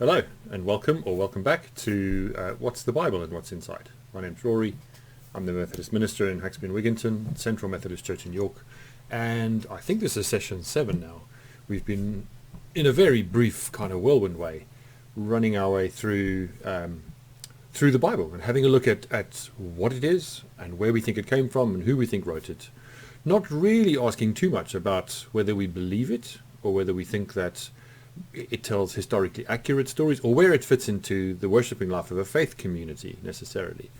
Hello and welcome back to What's the Bible and What's Inside. My name's Rory. I'm the Methodist minister in Haxby and Wigginton, Central Methodist Church in York, and I think this is session 7 now. We've been, in a very brief kind of whirlwind way, running our way through the Bible and having a look at what it is and where we think it came from and who we think wrote it. Not really asking too much about whether we believe it or whether we think that it tells historically accurate stories or where it fits into the worshipping life of a faith community necessarily,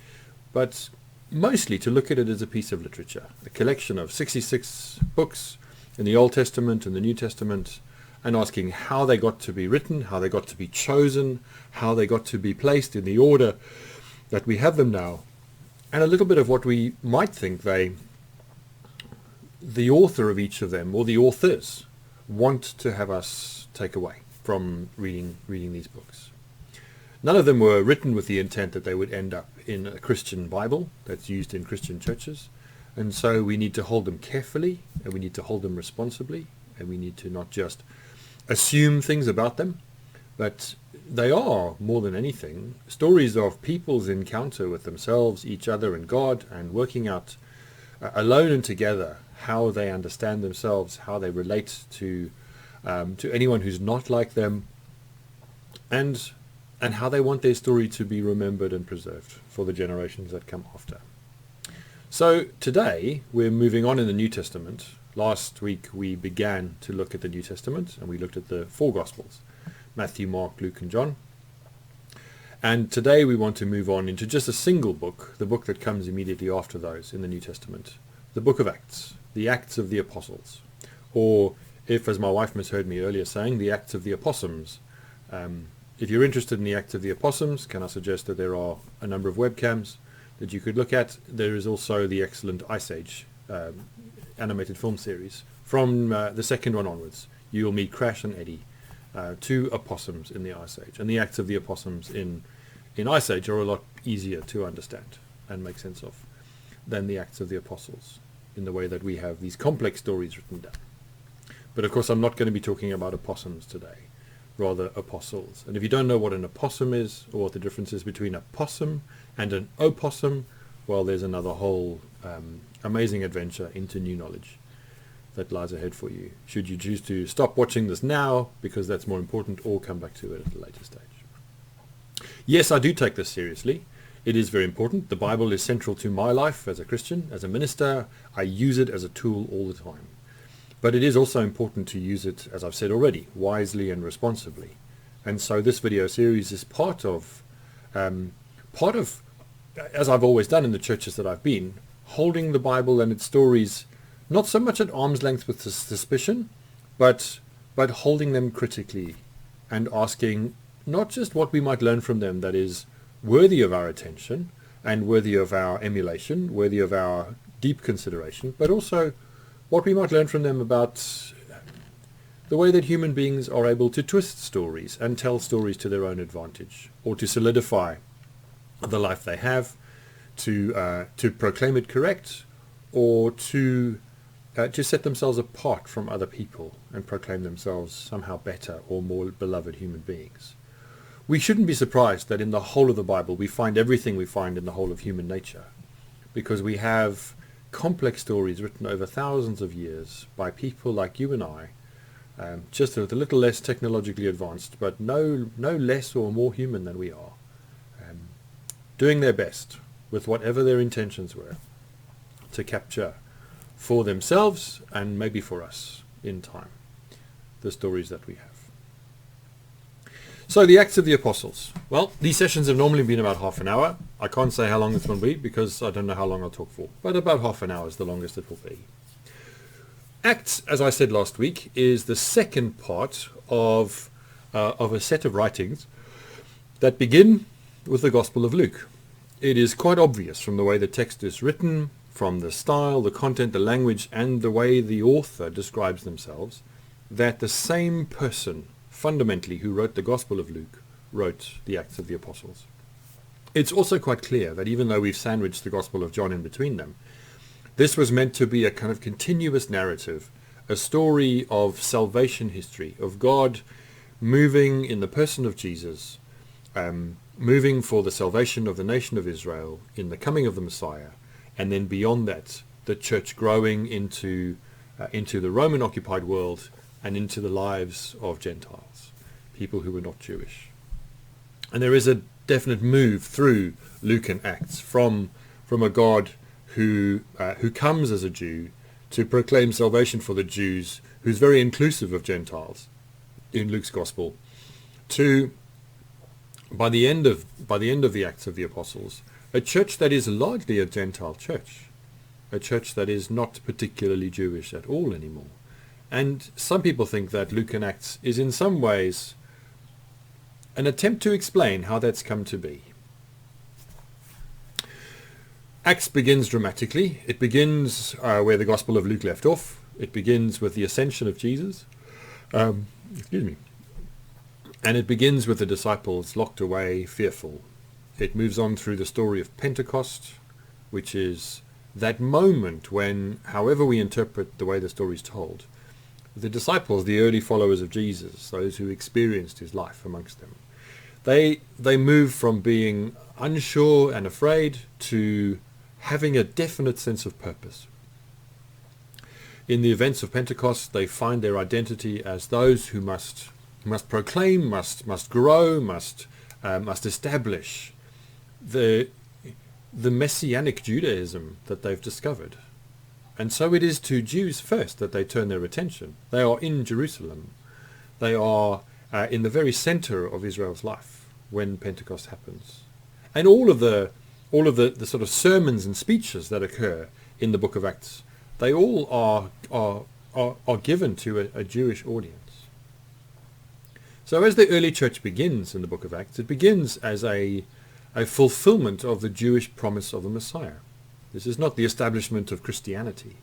but mostly to look at it as a piece of literature, a collection of 66 books in the Old Testament and the New Testament, and asking how they got to be written, how they got to be chosen, how they got to be placed in the order that we have them now, and a little bit of what we might think the author of each of them, or the authors, want to have us take away from reading these books. None of them were written with the intent that they would end up in a Christian Bible that's used in Christian churches, and so we need to hold them carefully, and we need to hold them responsibly, and we need to not just assume things about them, but they are, more than anything, stories of people's encounter with themselves, each other, and God, and working out alone and together how they understand themselves, how they relate to anyone who's not like them, and how they want their story to be remembered and preserved for the generations that come after. So today we're moving on in the New Testament. Last week we began to look at the New Testament and we looked at the 4 Gospels, Matthew, Mark, Luke and John. And today we want to move on into just a single book, the book that comes immediately after those in the New Testament, the book of Acts, the Acts of the Apostles, or if, as my wife misheard me earlier saying, the Acts of the Opossums. If you're interested in the Acts of the Opossums, can I suggest that there are a number of webcams that you could look at. There is also the excellent Ice Age animated film series. From the second one onwards, you'll meet Crash and Eddie, 2 opossums in the Ice Age. And the Acts of the Opossums in Ice Age are a lot easier to understand and make sense of than the Acts of the Apostles, in the way that we have these complex stories written down. But of course I'm not going to be talking about opossums today, rather apostles. And if you don't know what an opossum is, or what the difference is between a possum and an opossum, well, there's another whole amazing adventure into new knowledge that lies ahead for you, should you choose to stop watching this now, because that's more important, or come back to it at a later stage. Yes, I do take this seriously. It is very important. The Bible is central to my life as a Christian, as a minister. I use it as a tool all the time. But it is also important to use it, as I've said already, wisely and responsibly. And so this video series is part of, as I've always done in the churches that I've been, holding the Bible and its stories not so much at arm's length with suspicion, but holding them critically and asking not just what we might learn from them that is worthy of our attention and worthy of our emulation, worthy of our deep consideration, but also what we might learn from them about the way that human beings are able to twist stories and tell stories to their own advantage, or to solidify the life they have, to proclaim it correct, or to set themselves apart from other people and proclaim themselves somehow better or more beloved human beings. We shouldn't be surprised that in the whole of the Bible we find everything we find in the whole of human nature, because we have complex stories written over thousands of years by people like you and I, just a little less technologically advanced, but no less or more human than we are, doing their best with whatever their intentions were to capture for themselves and maybe for us in time the stories that we have. So the Acts of the Apostles. Well, these sessions have normally been about half an hour. I can't say how long this will be because I don't know how long I'll talk for, but about half an hour is the longest it will be. Acts, as I said last week, is the second part of a set of writings that begin with the Gospel of Luke. It is quite obvious from the way the text is written, from the style, the content, the language, and the way the author describes themselves, that the same person fundamentally who wrote the Gospel of Luke wrote the Acts of the Apostles. It's also quite clear that even though we've sandwiched the Gospel of John in between them, this was meant to be a kind of continuous narrative, a story of salvation history, of God moving in the person of Jesus, moving for the salvation of the nation of Israel in the coming of the Messiah, and then beyond that, the church growing into the Roman-occupied world and into the lives of Gentiles, people who were not Jewish. And there is a definite move through Luke and Acts from a God who comes as a Jew to proclaim salvation for the Jews, who's very inclusive of Gentiles in Luke's Gospel, to by the end of the Acts of the Apostles, a church that is largely a Gentile church, a church that is not particularly Jewish at all anymore. And some people think that Luke and Acts is in some ways an attempt to explain how that's come to be. Acts begins dramatically. It begins where the Gospel of Luke left off. It begins with the ascension of Jesus. Excuse me. And it begins with the disciples locked away, fearful. It moves on through the story of Pentecost, which is that moment when, however we interpret the way the story is told, the disciples, the early followers of Jesus, those who experienced his life amongst them, they move from being unsure and afraid to having a definite sense of purpose. In the events of Pentecost, they find their identity as those who must proclaim, must grow, must establish the messianic Judaism that they've discovered. And so it is to Jews first that they turn their attention. They are in Jerusalem. They are in the very center of Israel's life when Pentecost happens. And all of the sort of sermons and speeches that occur in the book of Acts, they all are given to a Jewish audience. So as the early church begins in the book of Acts, it begins as a fulfillment of the Jewish promise of the Messiah. This is not the establishment of Christianity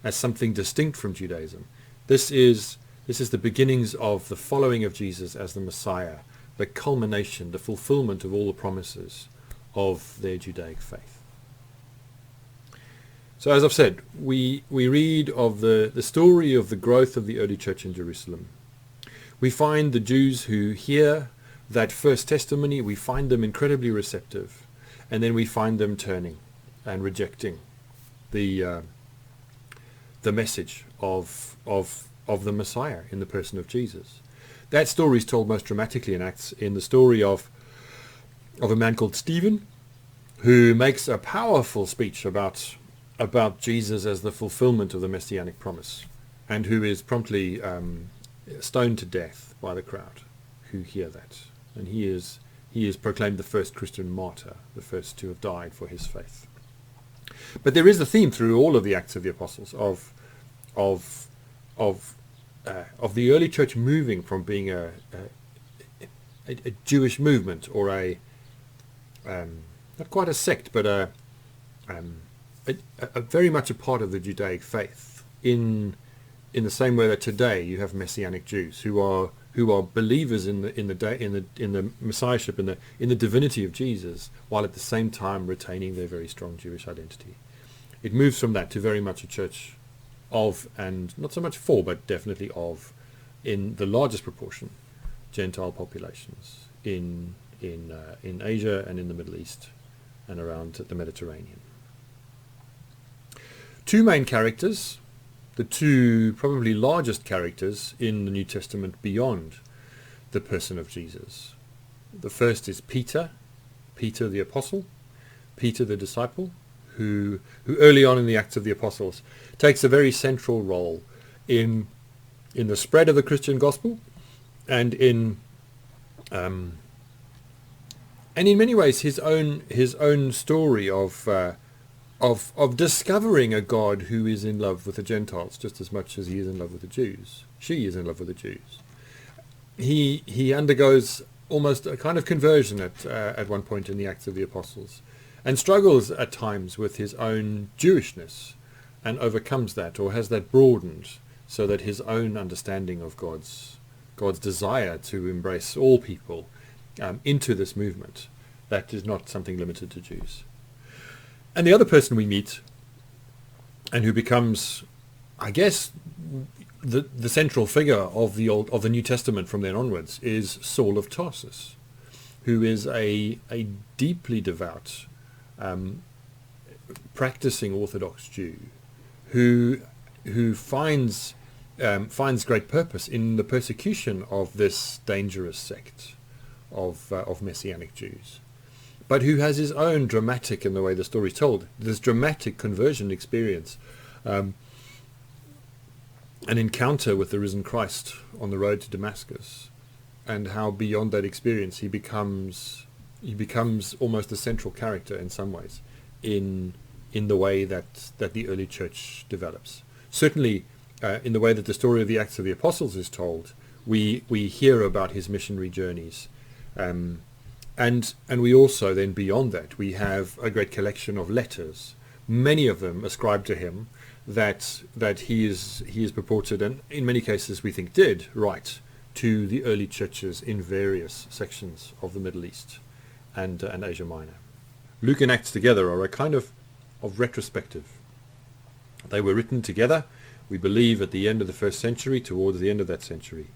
as something distinct from Judaism. This is the beginnings of the following of Jesus as the Messiah, the culmination, the fulfillment of all the promises of their Judaic faith. So as I've said, we read of the story of the growth of the early church in Jerusalem. We find the Jews who hear that first testimony, we find them incredibly receptive, and then we find them turning and rejecting the message of the Messiah in the person of Jesus. That story is told most dramatically in Acts in the story of a man called Stephen, who makes a powerful speech about Jesus as the fulfillment of the messianic promise, and who is promptly stoned to death by the crowd who hear that. And he is proclaimed the first Christian martyr, the first to have died for his faith. But there is a theme through all of the Acts of the Apostles of the early church moving from being a Jewish movement, or not quite a sect, but a very much a part of the Judaic faith. In the same way that today you have Messianic Jews who are believers in the Messiahship, in the divinity of Jesus, while at the same time retaining their very strong Jewish identity. It moves from that to very much a church of, and not so much for, but definitely of, in the largest proportion, Gentile populations in Asia and in the Middle East and around the Mediterranean. Two main characters, the two probably largest characters in the New Testament beyond the person of Jesus. The first is Peter the apostle, Peter the disciple, who early on in the Acts of the Apostles takes a very central role in the spread of the Christian gospel, and in many ways his own story of discovering a God who is in love with the Gentiles just as much as he is in love with the Jews. She is in love with the Jews. He undergoes almost a kind of conversion at one point in the Acts of the Apostles, and struggles at times with his own Jewishness, and overcomes that, or has that broadened, so that his own understanding of God's desire to embrace all people into this movement that is not something limited to Jews. And the other person we meet, and who becomes, I guess, the central figure of the New Testament from then onwards is Saul of Tarsus, who is a deeply devout, practicing Orthodox Jew, who finds great purpose in the persecution of this dangerous sect of Messianic Jews, but who has his own dramatic, in the way the story is told, this dramatic conversion experience. An encounter with the risen Christ on the road to Damascus, and how beyond that experience he becomes almost a central character in some ways in the way that the early church develops. Certainly in the way that the story of the Acts of the Apostles is told, we hear about his missionary journeys, and we also then, beyond that, we have a great collection of letters, many of them ascribed to him, that he is purported, and in many cases we think did, write to the early churches in various sections of the Middle East and Asia Minor. Luke and Acts together are a kind of retrospective. They were written together, we believe, at the end of the first century, towards the end of that century,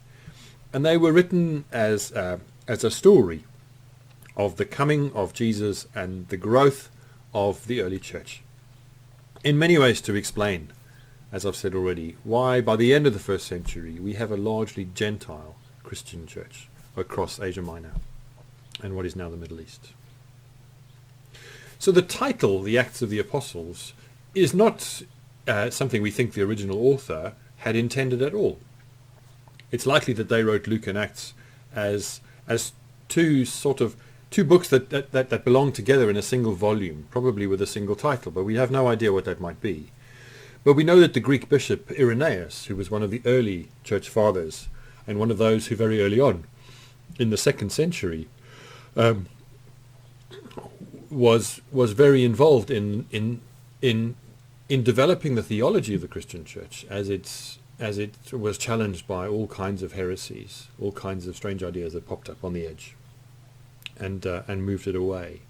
and they were written as a story of the coming of Jesus and the growth of the early church. In many ways to explain, as I've said already, why by the end of the first century we have a largely Gentile Christian church across Asia Minor and what is now the Middle East. So the title, The Acts of the Apostles, is not something we think the original author had intended at all. It's likely that they wrote Luke and Acts as two books that belong together in a single volume, probably with a single title, but we have no idea what that might be. But we know that the Greek bishop Irenaeus, who was one of the early church fathers, and one of those who very early on, in the 2nd century, was very involved in developing the theology of the Christian church as it was challenged by all kinds of heresies, all kinds of strange ideas that popped up on the edge, and moved it away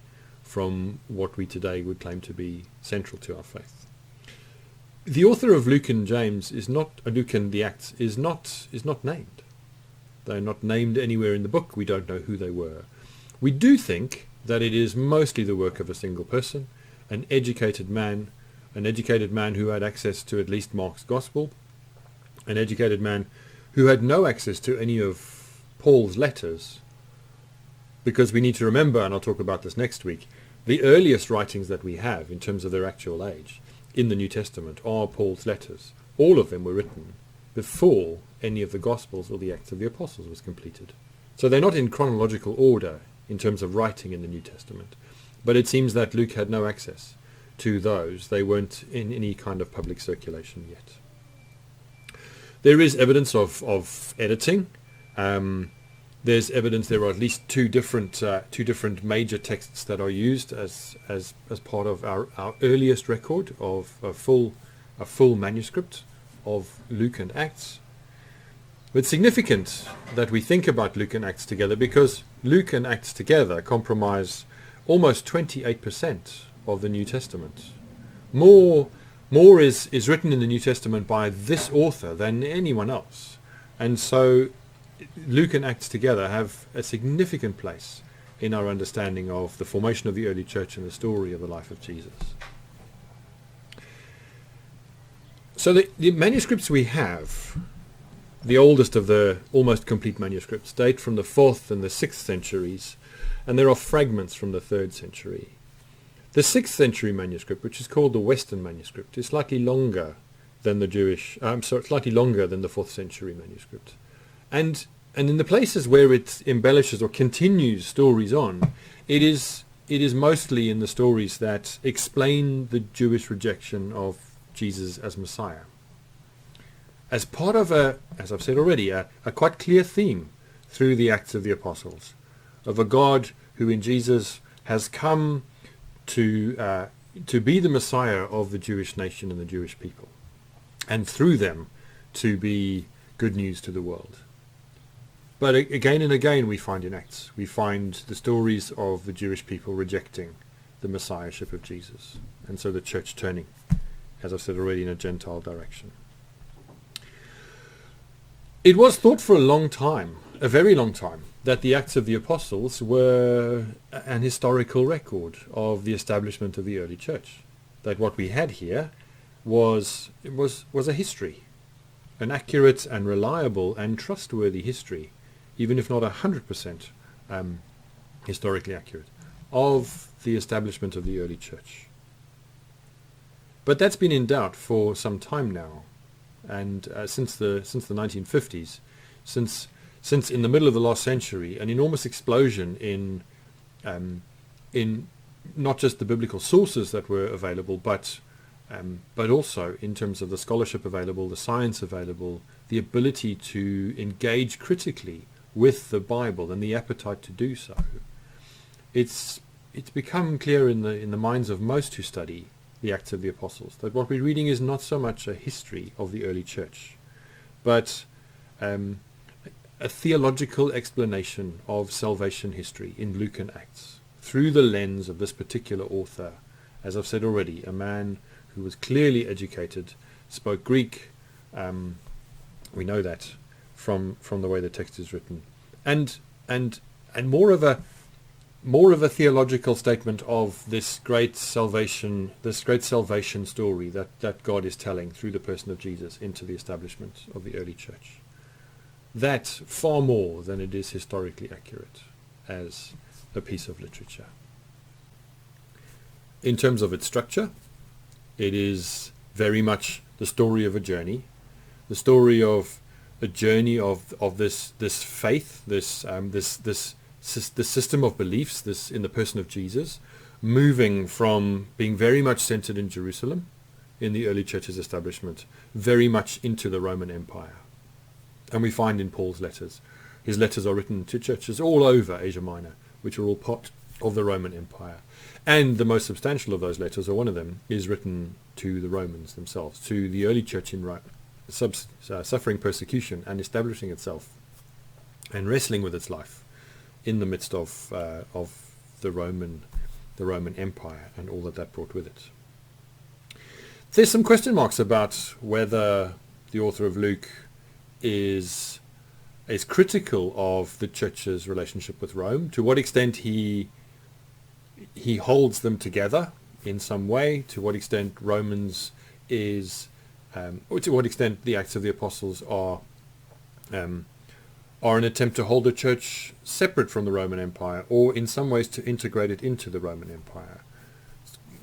from what we today would claim to be central to our faith. The author of Luke and James Luke and the Acts is not named. They're not named anywhere in the book. We don't know who they were. We do think that it is mostly the work of a single person, an educated man who had access to at least Mark's gospel, an educated man who had no access to any of Paul's letters, because we need to remember, and I'll talk about this next week, the earliest writings that we have in terms of their actual age in the New Testament are Paul's letters. All of them were written before any of the Gospels or the Acts of the Apostles was completed. So they're not in chronological order in terms of writing in the New Testament, but it seems that Luke had no access to those. They weren't in any kind of public circulation yet. There is evidence of editing. There's evidence there are at least two different major texts that are used as part of our earliest record of a full manuscript of Luke and Acts. But it's significant that we think about Luke and Acts together, because Luke and Acts together comprise almost 28% of the New Testament. More is written in the New Testament by this author than anyone else. And so Luke and Acts together have a significant place in our understanding of the formation of the early church and the story of the life of Jesus. So the manuscripts we have, the oldest of the almost complete manuscripts, date from the 4th and the 6th centuries, and there are fragments from the 3rd century. The 6th century manuscript, which is called the Western manuscript, is slightly longer than the slightly longer than the 4th century manuscript. And in the places where it embellishes or continues stories on, it is mostly in the stories that explain the Jewish rejection of Jesus as Messiah, as part of as I've said already, a quite clear theme through the Acts of the Apostles, of a God who in Jesus has come to be the Messiah of the Jewish nation and the Jewish people, and through them to be good news to the world. But again and again we find in Acts, we find the stories of the Jewish people rejecting the Messiahship of Jesus, and so the church turning, as I've said already, in a Gentile direction. It was thought for a long time, a very long time, that the Acts of the Apostles were an historical record of the establishment of the early church. That what we had here was a history, an accurate and reliable and trustworthy history, even if not 100% historically accurate, of the establishment of the early church. But that's been in doubt for some time now, and since the 1950s, since in the middle of the last century, an enormous explosion in not just the biblical sources that were available, but also in terms of the scholarship available, the science available, the ability to engage critically with the Bible and the appetite to do so. It's become clear in the minds of most who study the Acts of the Apostles that what we're reading is not so much a history of the early church, but a theological explanation of salvation history in Luke and Acts through the lens of this particular author. As I've said already, a man who was clearly educated, spoke Greek. We know that from the way the text is written, and more of a theological statement of this great salvation story that God is telling through the person of Jesus into the establishment of the early church. That far more than it is historically accurate as a piece of literature. In terms of its structure, it is very much the story of a journey, the story of a journey of this faith, this system of beliefs, this in the person of Jesus, moving from being very much centered in Jerusalem in the early church's establishment, very much into the Roman Empire. And we find in Paul's letters, his letters are written to churches all over Asia Minor, which are all part of the Roman Empire. And the most substantial of those letters, or one of them, is written to the Romans themselves, to the early church in Rome, suffering persecution and establishing itself and wrestling with its life in the midst of the Roman Empire and all that brought with it. There's some question marks about whether the author of Luke is critical of the church's relationship with Rome, to what extent he holds them together in some way, to what extent Romans is, or to what extent the Acts of the Apostles are an attempt to hold the church separate from the Roman Empire, or in some ways to integrate it into the Roman Empire.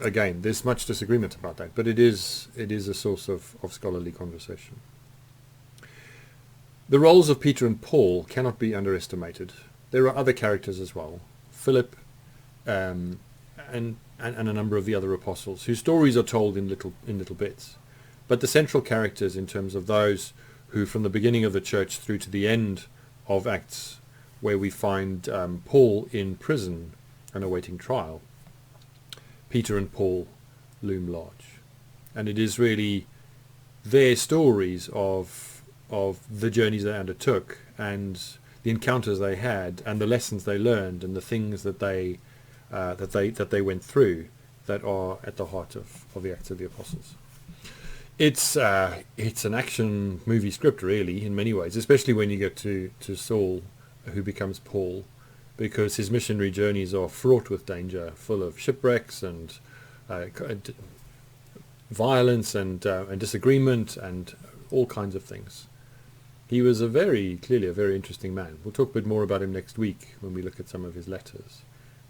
Again, there's much disagreement about that, but it is a source of scholarly conversation. The roles of Peter and Paul cannot be underestimated. There are other characters as well, Philip and a number of the other apostles, whose stories are told in little bits. But the central characters, in terms of those who, from the beginning of the church through to the end of Acts, where we find Paul in prison and awaiting trial, Peter and Paul loom large. And it is really their stories of the journeys they undertook and the encounters they had and the lessons they learned and the things that they went through that are at the heart of the Acts of the Apostles. It's an action movie script, really, in many ways, especially when you get to Saul, who becomes Paul, because his missionary journeys are fraught with danger, full of shipwrecks and violence and disagreement and all kinds of things. He was clearly a very interesting man. We'll talk a bit more about him next week when we look at some of his letters.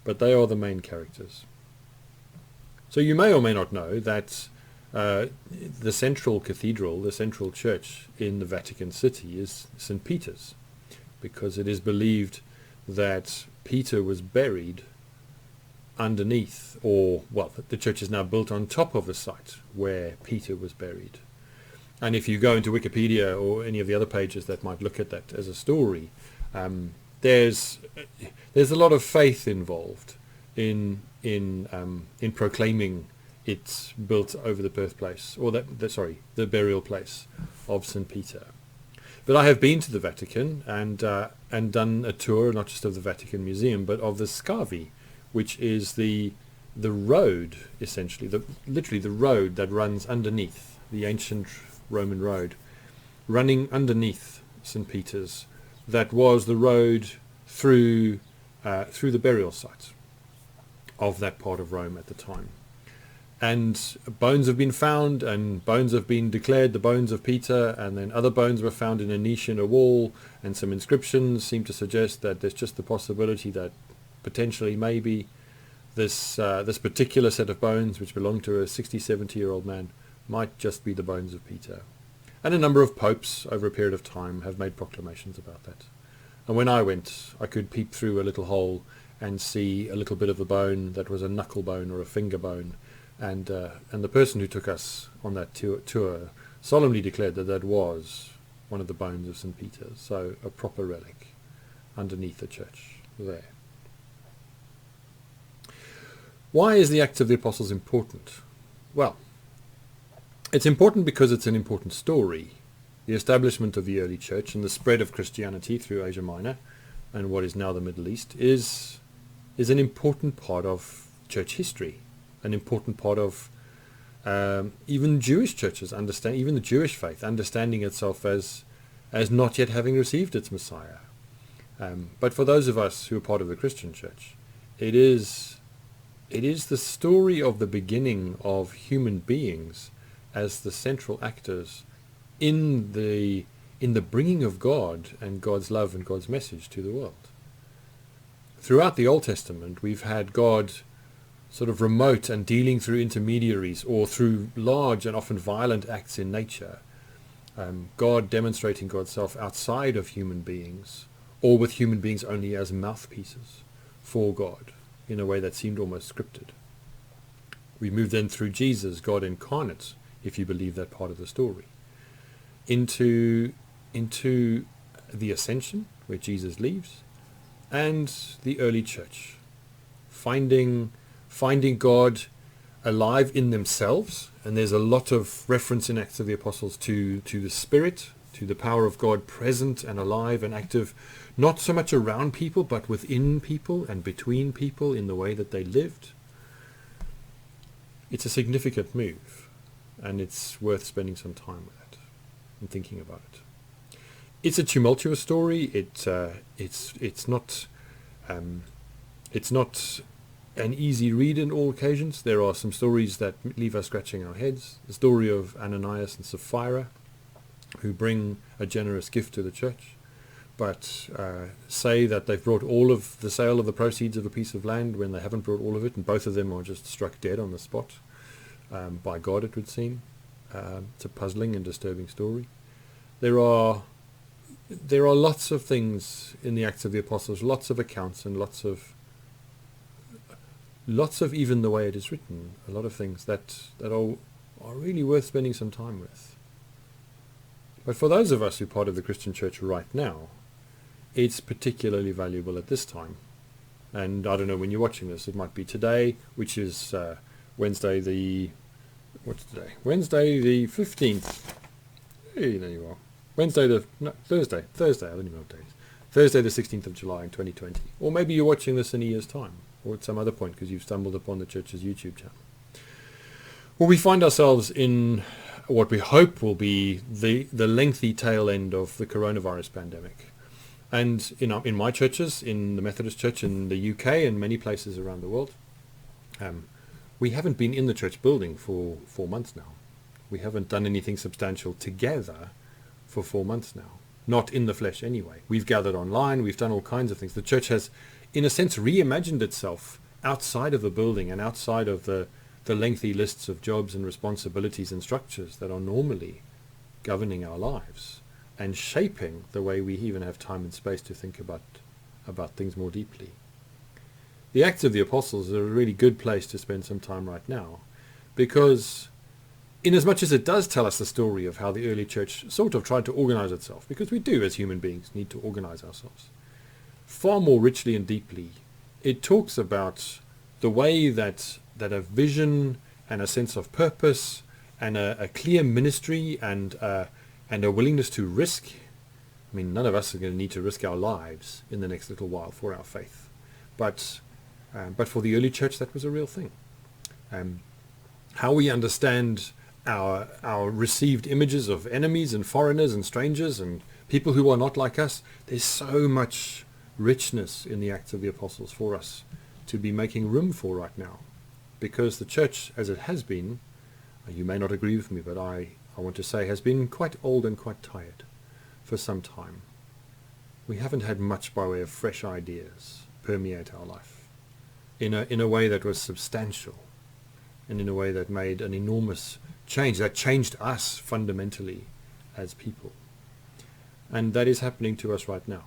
But they are the main characters. So you may or may not know that the central cathedral, the central church in the Vatican City is St. Peter's, because it is believed that Peter was buried underneath, the church is now built on top of the site where Peter was buried. And if you go into Wikipedia or any of the other pages that might look at that as a story, there's a lot of faith involved in proclaiming it's built over the birthplace, or the burial place of St. Peter. But I have been to the Vatican and done a tour, not just of the Vatican Museum, but of the Scavi, which is the road, essentially, literally the road that runs underneath, the ancient Roman road, running underneath St. Peter's that was the road through the burial site of that part of Rome at the time. And bones have been found, and bones have been declared the bones of Peter, and then other bones were found in a niche in a wall, and some inscriptions seem to suggest that there's just the possibility that potentially maybe this particular set of bones, which belonged to a 60, 70-year-old man, might just be the bones of Peter. And a number of popes over a period of time have made proclamations about that. And when I went, I could peep through a little hole and see a little bit of the bone that was a knuckle bone or a finger bone. And the person who took us on that tour solemnly declared that that was one of the bones of St. Peter, so a proper relic underneath the church there. Why is the Acts of the Apostles important? Well, it's important because it's an important story. The establishment of the early church and the spread of Christianity through Asia Minor and what is now the Middle East is an important part of church history. An important part of even Jewish churches, even the Jewish faith, understanding itself as not yet having received its Messiah. But for those of us who are part of the Christian church, it is the story of the beginning of human beings as the central actors in the bringing of God and God's love and God's message to the world. Throughout the Old Testament, we've had God sort of remote and dealing through intermediaries or through large and often violent acts in nature. God demonstrating God's self outside of human beings, or with human beings only as mouthpieces for God in a way that seemed almost scripted. We move then through Jesus, God incarnate, if you believe that part of the story, into the ascension, where Jesus leaves, and the early church, finding God alive in themselves. And there's a lot of reference in Acts of the Apostles to the Spirit, to the power of God present and alive and active, not so much around people, but within people and between people in the way that they lived. It's a significant move, and it's worth spending some time with it and thinking about it. It's a tumultuous story. It's not an easy read in all occasions. There are some stories that leave us scratching our heads. The story of Ananias and Sapphira, who bring a generous gift to the church, but say that they've brought all of the sale of the proceeds of a piece of land when they haven't brought all of it, and both of them are just struck dead on the spot by God, it would seem. It's a puzzling and disturbing story. There are lots of things in the Acts of the Apostles, lots of accounts, and lots of even the way it is written, a lot of things that are really worth spending some time with. But for those of us who are part of the Christian church right now, it's particularly valuable at this time. And I don't know when you're watching this, it might be today, which is Wednesday the 15th. Hey, there you are. Thursday, I don't even know what day it is. Thursday the 16th of July in 2020. Or maybe you're watching this in a year's time, or at some other point because you've stumbled upon the church's YouTube channel. Well, we find ourselves in what we hope will be the lengthy tail end of the coronavirus pandemic. And in my churches, in the Methodist Church in the UK and many places around the world, we haven't been in the church building for 4 months now. We haven't done anything substantial together for 4 months now. Not in the flesh anyway. We've gathered online, we've done all kinds of things. The church has, in a sense, reimagined itself outside of the building and outside of the lengthy lists of jobs and responsibilities and structures that are normally governing our lives and shaping the way we even have time and space to think about things more deeply. The Acts of the Apostles are a really good place to spend some time right now, because in as much as it does tell us the story of how the early church sort of tried to organize itself, because we do as human beings need to organize ourselves, far more richly and deeply, it talks about the way that a vision and a sense of purpose and a clear ministry and a willingness to risk. I mean, none of us are going to need to risk our lives in the next little while for our faith. But for the early church, that was a real thing. How we understand our received images of enemies and foreigners and strangers and people who are not like us. There's so much richness in the Acts of the Apostles for us to be making room for right now. Because the church, as it has been, you may not agree with me, but I want to say, has been quite old and quite tired for some time. We haven't had much by way of fresh ideas permeate our life in a way that was substantial and in a way that made an enormous change, that changed us fundamentally as people. And that is happening to us right now.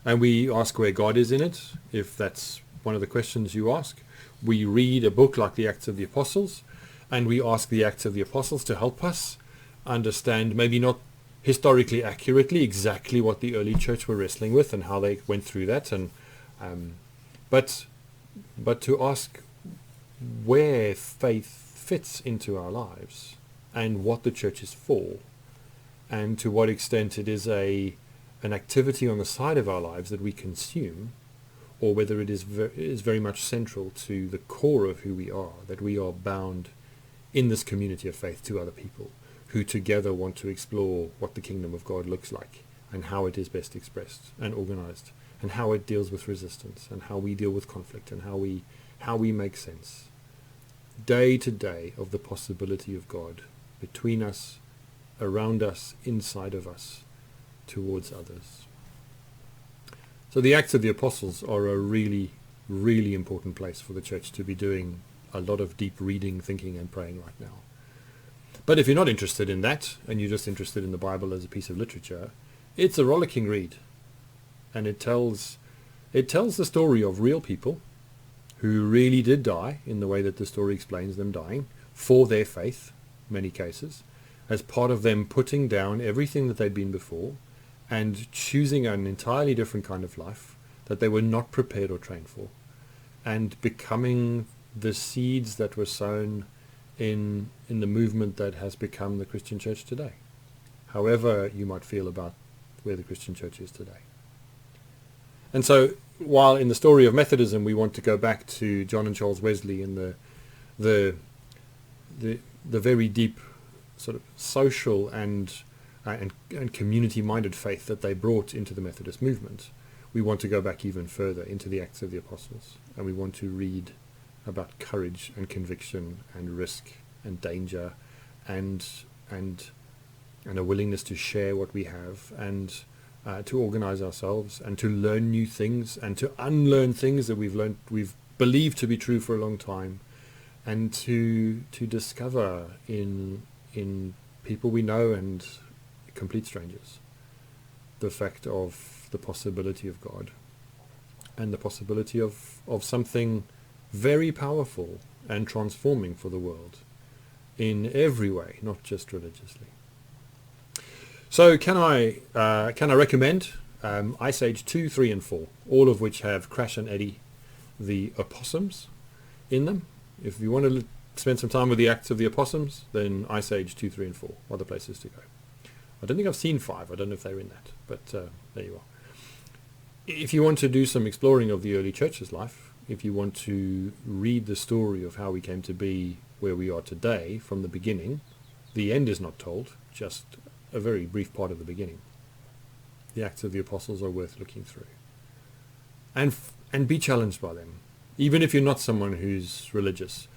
And we ask where God is in it, if that's one of the questions you ask. We read a book like the Acts of the Apostles, and we ask the Acts of the Apostles to help us understand, maybe not historically accurately, exactly what the early church were wrestling with and how they went through that, and but to ask where faith fits into our lives and what the church is for, and to what extent it is an activity on the side of our lives that we consume, or whether it is very much central to the core of who we are, that we are bound in this community of faith to other people who together want to explore what the kingdom of God looks like and how it is best expressed and organized, and how it deals with resistance, and how we deal with conflict, and how we make sense day to day of the possibility of God between us, around us, inside of us, towards others. So the Acts of the Apostles are a really, really important place for the church to be doing a lot of deep reading, thinking, and praying right now. But if you're not interested in that, and you're just interested in the Bible as a piece of literature, it's a rollicking read. And it tells the story of real people who really did die in the way that the story explains them dying for their faith, many cases, as part of them putting down everything that they'd been before and choosing an entirely different kind of life that they were not prepared or trained for, and becoming the seeds that were sown in the movement that has become the Christian church today, however you might feel about where the Christian church is today. And so, while in the story of Methodism we want to go back to John and Charles Wesley and the very deep sort of social and community-minded faith that they brought into the Methodist movement, we want to go back even further into the Acts of the Apostles, and we want to read about courage and conviction and risk and danger and a willingness to share what we have, and to organize ourselves and to learn new things and to unlearn things that we've believed to be true for a long time, and to discover in people we know and complete strangers the fact of the possibility of God and the possibility of something very powerful and transforming for the world in every way, not just religiously. So can I recommend Ice Age 2, 3 and 4, all of which have Crash and Eddie the opossums in them. If you want to spend some time with the Acts of the Opossums, then Ice Age 2, 3 and 4 are the places to go. I don't think I've seen 5. I don't know if they're in that, but there you are. If you want to do some exploring of the early church's life, if you want to read the story of how we came to be where we are today from the beginning, the end is not told, just a very brief part of the beginning. The Acts of the Apostles are worth looking through. And be challenged by them. Even if you're not someone who's religious,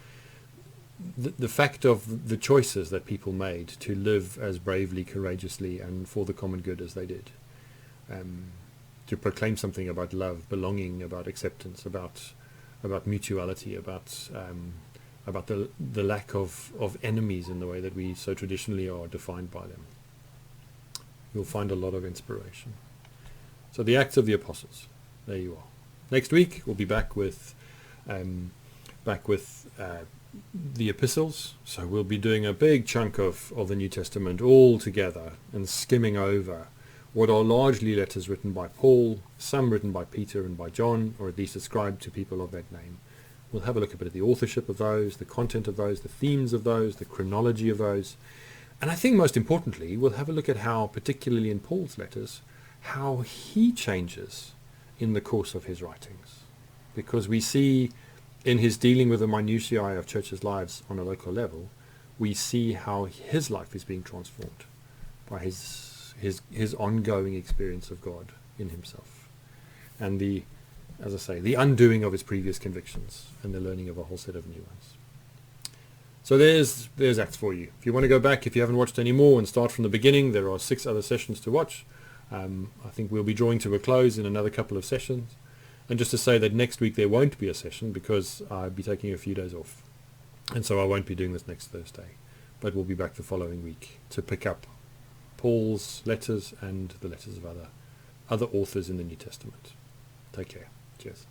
the fact of the choices that people made to live as bravely, courageously, and for the common good as they did, to proclaim something about love, belonging, about acceptance, about mutuality, about the lack of enemies in the way that we so traditionally are defined by them. You'll find a lot of inspiration. So the Acts of the Apostles, there you are. Next week we'll be back with the epistles. So we'll be doing a big chunk of the New Testament all together and skimming over what are largely letters written by Paul, some written by Peter and by John, or at least ascribed to people of that name. We'll have a look a bit at the authorship of those, the content of those, the themes of those, the chronology of those. And I think most importantly, we'll have a look at how, particularly in Paul's letters, how he changes in the course of his writings. Because we see in his dealing with the minutiae of churches' lives on a local level, we see how his life is being transformed by his his ongoing experience of God in himself, and as I say, the undoing of his previous convictions and the learning of a whole set of new ones. So there's Acts for you. If you want to go back, if you haven't watched any more, and start from the beginning, there are 6 other sessions to watch. I think we'll be drawing to a close in another couple of sessions. And just to say that next week there won't be a session because I'll be taking a few days off. And so I won't be doing this next Thursday. But we'll be back the following week to pick up Paul's letters and the letters of other authors in the New Testament. Take care. Cheers.